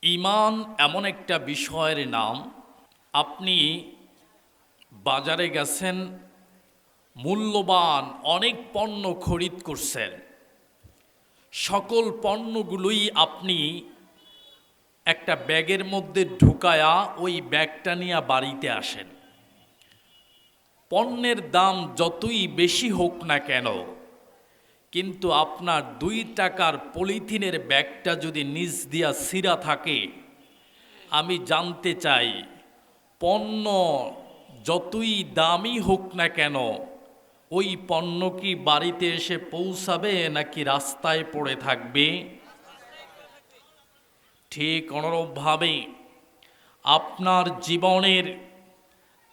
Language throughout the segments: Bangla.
ইমান এমন একটা বিষয়ের নাম, আপনি বাজারে গেছেন, মূল্যবান অনেক পণ্য খরিদ করছেন, সকল পণ্যগুলোই আপনি একটা ব্যাগের মধ্যে ঢুকায়া ওই ব্যাগটা নিয়ে বাড়িতে আসেন। পণ্যের দাম যতই বেশি হোক না কেন, কিন্তু আপনার 2 টাকার পলিথিনের ব্যাগটা যদি নিচ দিয়া ছিঁড়া থাকে, আমি জানতে চাই পণ্য যতই দামি হোক না কেন, ওই পণ্য কি বাড়িতে এসে পৌঁছাবে নাকি রাস্তায় পড়ে থাকবে? ঠিক অনুরূপভাবে আপনার জীবনের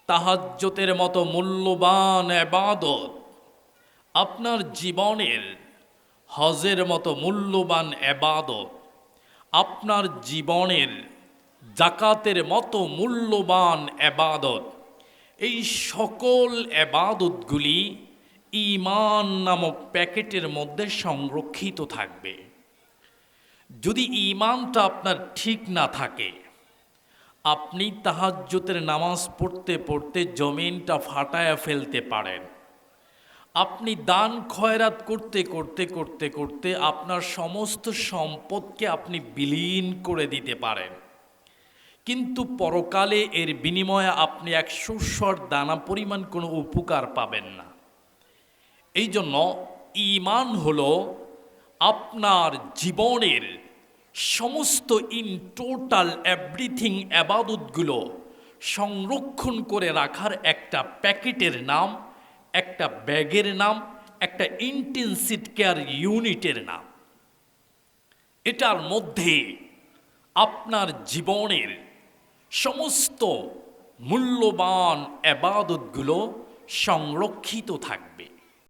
তাহাজ্জুদের মতো মূল্যবান ইবাদত, আপনার জীবনের হজের মতো মূল্যবান ইবাদত, আপনার জীবনের জাকাতের মতো মূল্যবান ইবাদত, এই সকল ইবাদতগুলি ঈমান নামক প্যাকেটের মধ্যে সংরক্ষিত থাকবে। যদি ঈমানটা আপনার ঠিক না থাকে, আপনি তাহাজ্জুদের নামাজ পড়তে পড়তে জমিনটা ফাটায়া ফেলতে পারেন। আপনি দান খয়রাত করতে করতে করতে করতে আপনার সমস্ত সম্পদকে আপনি বিলীন করে দিতে পারেন, কিন্তু পরকালে এর বিনিময়ে আপনি এক শস্যর দানা পরিমাণ কোনো উপকার পাবেন না। এই জন্য ঈমান হলো আপনার জীবনের সমস্ত ইন টোটাল এভরিথিং ইবাদতগুলো সংরক্ষণ করে রাখার একটা প্যাকেটের নাম, একটা ব্যাগের নাম, একটা ইন্টেনসিভ কেয়ার ইউনিটের নাম। এটার মধ্যে আপনার জীবনের সমস্ত মূল্যবান ইবাদতগুলো সংরক্ষিত থাকবে।